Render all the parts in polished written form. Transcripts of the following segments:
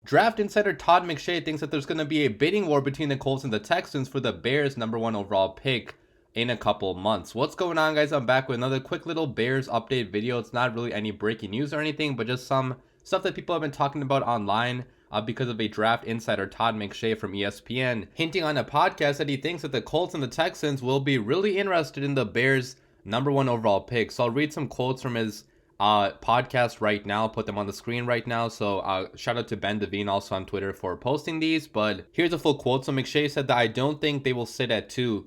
Draft insider Todd McShay thinks that there's going to be a bidding war between the Colts and the Texans for the Bears' #1 overall pick in a couple months. What's going on, guys? I'm back with another quick little Bears update video. It's not really any breaking news or anything, but just some stuff that people have been talking about online because of a draft insider, Todd McShay from ESPN, hinting on a podcast that he thinks that the Colts and the Texans will be really interested in the Bears' #1 overall pick. So I'll read some quotes from his podcast right now, put them on the screen right now. So shout out to Ben Devine also on Twitter for posting these, but here's a full quote. So McShay said that I don't think they will sit at 2,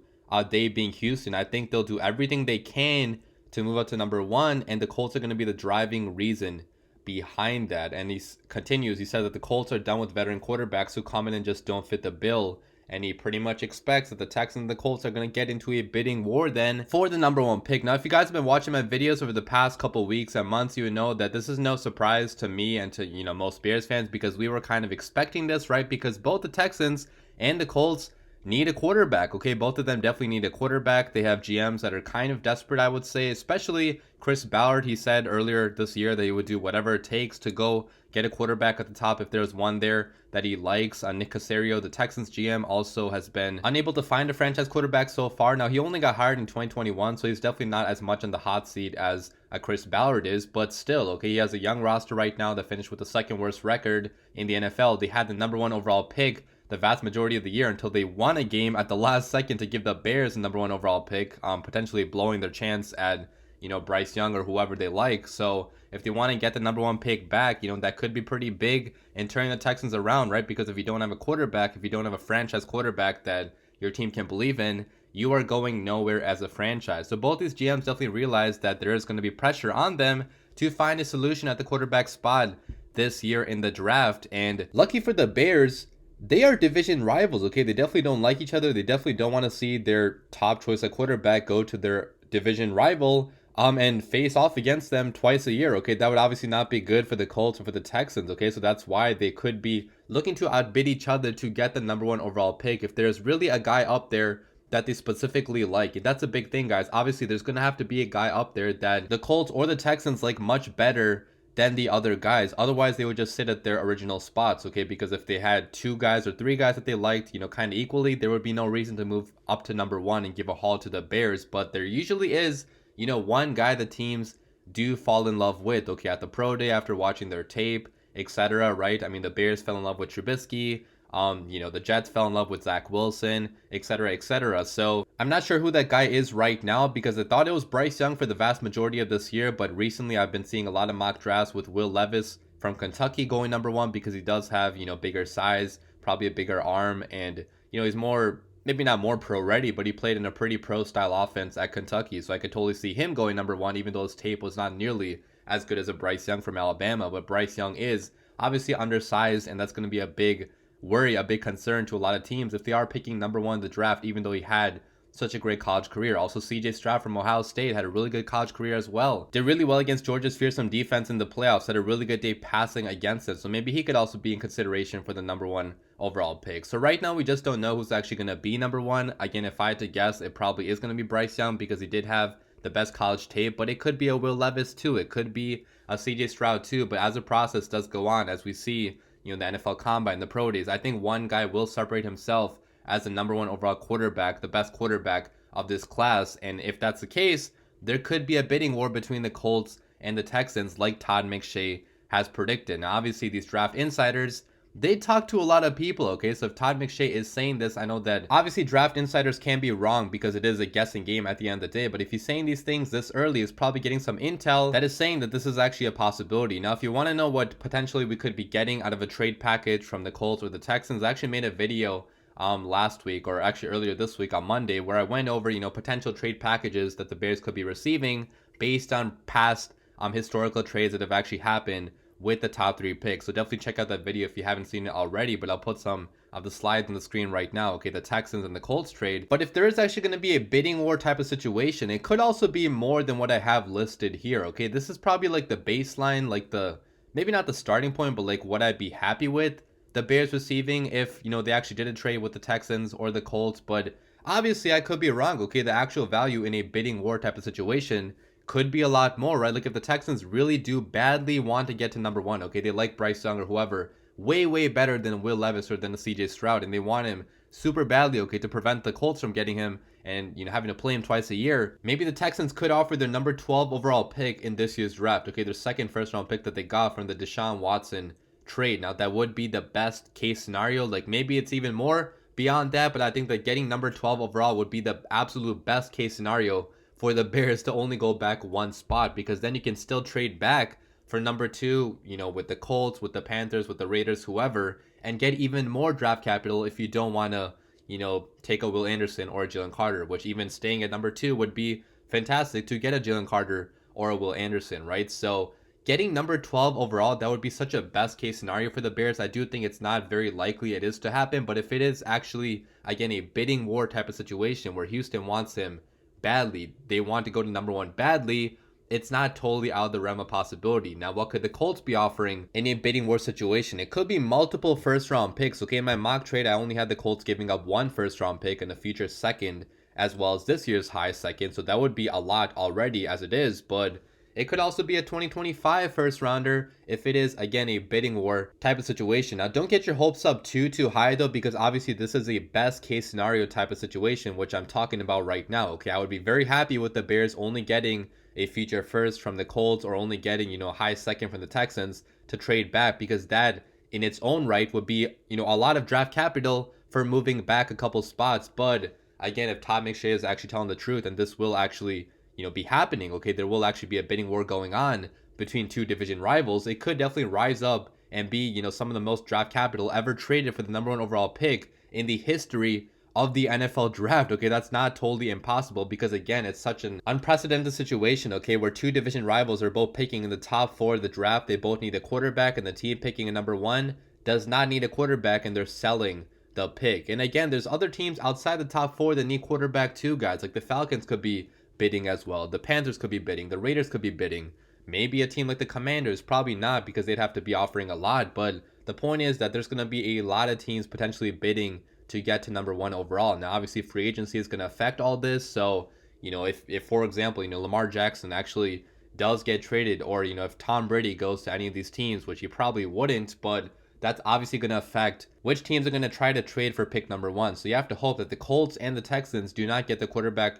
they being Houston. I think they'll do everything they can to move up to #1, and the Colts are going to be the driving reason behind that. And he continues, he said that the Colts are done with veteran quarterbacks who come in and just don't fit the bill. And he pretty much expects that the Texans and the Colts are going to get into a bidding war then for the #1 pick. Now, if you guys have been watching my videos over the past couple weeks and months, you would know that this is no surprise to me and to, most Bears fans, because we were kind of expecting this, right? Because both the Texans and the Colts need a quarterback, okay? Both of them definitely need a quarterback. They have GMs that are kind of desperate, I would say, especially Chris Ballard. He said earlier this year that he would do whatever it takes to go get a quarterback at the top if there's one there that he likes. Nick Caserio, the Texans GM, also has been unable to find a franchise quarterback so far. Now, he only got hired in 2021, so he's definitely not as much on the hot seat as Chris Ballard is, but still, okay, he has a young roster right now that finished with the second worst record in the NFL. They had the #1 overall pick the vast majority of the year until they won a game at the last second to give the Bears the #1 overall pick, potentially blowing their chance at, Bryce Young or whoever they like. So if they want to get the #1 pick back, that could be pretty big in turning the Texans around, right? Because if you don't have a quarterback, if you don't have a franchise quarterback that your team can believe in, you are going nowhere as a franchise. So both these GMs definitely realize that there is going to be pressure on them to find a solution at the quarterback spot this year in the draft. And lucky for the Bears, they are division rivals, okay? They definitely don't like each other. They definitely don't want to see their top choice at quarterback go to their division rival and face off against them twice a year, okay? That would obviously not be good for the Colts or for the Texans, okay? So that's why they could be looking to outbid each other to get the #1 overall pick if there's really a guy up there that they specifically like. That's a big thing, guys. Obviously, there's going to have to be a guy up there that the Colts or the Texans like much better than the other guys. Otherwise, they would just sit at their original spots, okay? Because if they had 2 guys or 3 guys that they liked, kind of equally, there would be no reason to move up to #1 and give a haul to the Bears. But there usually is, one guy the teams do fall in love with, okay, at the pro day after watching their tape, etc., right? I mean, the Bears fell in love with Trubisky. The Jets fell in love with Zach Wilson, etc., etc. So I'm not sure who that guy is right now, because I thought it was Bryce Young for the vast majority of this year, but recently I've been seeing a lot of mock drafts with Will Levis from Kentucky going #1 because he does have, bigger size, probably a bigger arm, and, he's more, maybe not more pro ready, but he played in a pretty pro style offense at Kentucky. So I could totally see him going #1, even though his tape was not nearly as good as a Bryce Young from Alabama. But Bryce Young is obviously undersized, and that's going to be a big worry, a big concern to a lot of teams if they are picking #1 in the draft, even though he had such a great college career. Also, CJ Stroud from Ohio State had a really good college career as well. Did really well against Georgia's fearsome defense in the playoffs, had a really good day passing against it. So maybe he could also be in consideration for the #1 overall pick. So right now, we just don't know who's actually going to be #1. Again, if I had to guess, it probably is going to be Bryce Young because he did have the best college tape, but it could be a Will Levis too. It could be a CJ Stroud too. But as the process does go on, as we see, the NFL Combine, the Pro Days, I think one guy will separate himself as the #1 overall quarterback, the best quarterback of this class. And if that's the case, there could be a bidding war between the Colts and the Texans, like Todd McShay has predicted. Now, obviously, these draft insiders, they talk to a lot of people, okay? So if Todd McShay is saying this, I know that obviously draft insiders can be wrong because it is a guessing game at the end of the day. But if he's saying these things this early, he's probably getting some intel that is saying that this is actually a possibility. Now, if you want to know what potentially we could be getting out of a trade package from the Colts or the Texans, I actually made a video last week, or actually earlier this week on Monday, where I went over, potential trade packages that the Bears could be receiving based on past historical trades that have actually happened with the top 3 picks. So definitely check out that video if you haven't seen it already, but I'll put some of the slides on the screen right now, okay, the Texans and the Colts trade. But if there is actually going to be a bidding war type of situation, it could also be more than what I have listed here, okay? This is probably like the baseline, like the, maybe not the starting point, but like what I'd be happy with the Bears receiving if, they actually did a trade with the Texans or the Colts. But Obviously, I could be wrong, okay? The actual value in a bidding war type of situation could be a lot more, right? Like if the Texans really do badly want to get to number one, okay? They like Bryce Young or whoever way, way better than Will Levis or than the CJ Stroud, and they want him super badly, okay, to prevent the Colts from getting him and, having to play him twice a year. Maybe the Texans could offer their number 12 overall pick in this year's draft, okay? Their second first round pick that they got from the Deshaun Watson trade. Now, that would be the best case scenario. Like maybe it's even more beyond that, but I think that getting number 12 overall would be the absolute best case scenario for the Bears to only go back one spot, because then you can still trade back for number two, with the Colts, with the Panthers, with the Raiders, whoever, and get even more draft capital if you don't want to, take a Will Anderson or a Jalen Carter, which even staying at number two would be fantastic to get a Jalen Carter or a Will Anderson, right? So getting number 12 overall, that would be such a best case scenario for the Bears. I do think it's not very likely it is to happen, but if it is actually, again, a bidding war type of situation where Houston wants him badly, they want to go to number one badly, it's not totally out of the realm of possibility. Now, what could the Colts be offering in a bidding war situation? It could be multiple first round picks. Okay, in my mock trade, I only had the Colts giving up one first round pick and a future second, as well as this year's high second. So that would be a lot already as it is, but it could also be a 2025 first rounder if it is, again, a bidding war type of situation. Now, don't get your hopes up too high, though, because obviously this is a best case scenario type of situation, which I'm talking about right now. Okay, I would be very happy with the Bears only getting a future first from the Colts or only getting, a high second from the Texans to trade back, because that in its own right would be, a lot of draft capital for moving back a couple spots. But again, if Todd McShay is actually telling the truth and this will actually be happening, okay, there will actually be a bidding war going on between two division rivals, it could definitely rise up and be, some of the most draft capital ever traded for the number one overall pick in the history of the NFL draft. Okay, that's not totally impossible, because again, it's such an unprecedented situation, okay, where two division rivals are both picking in the top four of the draft. They both need a quarterback, and the team picking a number one does not need a quarterback, and they're selling the pick. And again, there's other teams outside the top four that need quarterback too, guys. Like the Falcons could be bidding as well. The Panthers could be bidding. The Raiders could be bidding. Maybe a team like the Commanders, probably not, because they'd have to be offering a lot. But the point is that there's going to be a lot of teams potentially bidding to get to number one overall. Now, obviously, free agency is going to affect all this. So, if for example, Lamar Jackson actually does get traded, or, if Tom Brady goes to any of these teams, which he probably wouldn't, but that's obviously going to affect which teams are going to try to trade for pick number one. So you have to hope that the Colts and the Texans do not get the quarterback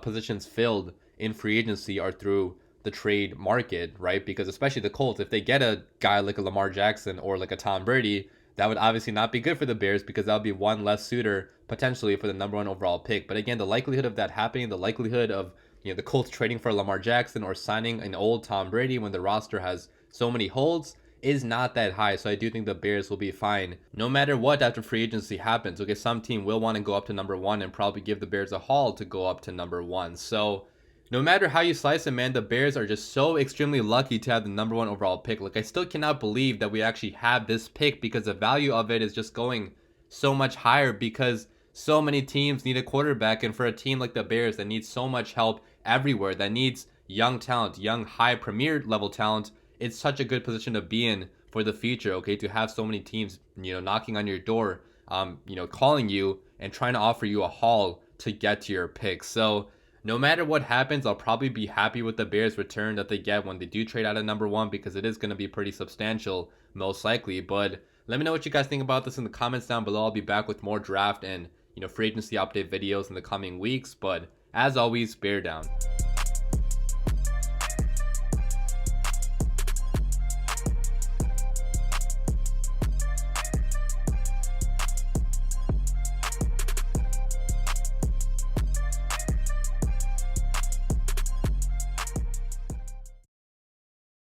positions filled in free agency or through the trade market, right? Because especially the Colts, if they get a guy like a Lamar Jackson or like a Tom Brady, that would obviously not be good for the Bears, because that would be one less suitor potentially for the number one overall pick. But again, the likelihood of that happening, the likelihood of the Colts trading for Lamar Jackson or signing an old Tom Brady when the roster has so many holes is not that high. So I do think the Bears will be fine no matter what after free agency happens. Okay, some team will want to go up to number one and probably give the Bears a haul to go up to number one. So no matter how you slice it, man, the Bears are just so extremely lucky to have the number one overall pick. Like, I still cannot believe that we actually have this pick, because the value of it is just going so much higher, because so many teams need a quarterback. And for a team like the Bears that needs so much help everywhere, that needs young talent, young high premier level talent, it's such a good position to be in for the future, okay, to have so many teams, knocking on your door, calling you and trying to offer you a haul to get to your pick. So no matter what happens, I'll probably be happy with the Bears return that they get when they do trade out of number one, because it is going to be pretty substantial, most likely. But let me know what you guys think about this in the comments down below. I'll be back with more draft and, free agency update videos in the coming weeks. But as always, bear down.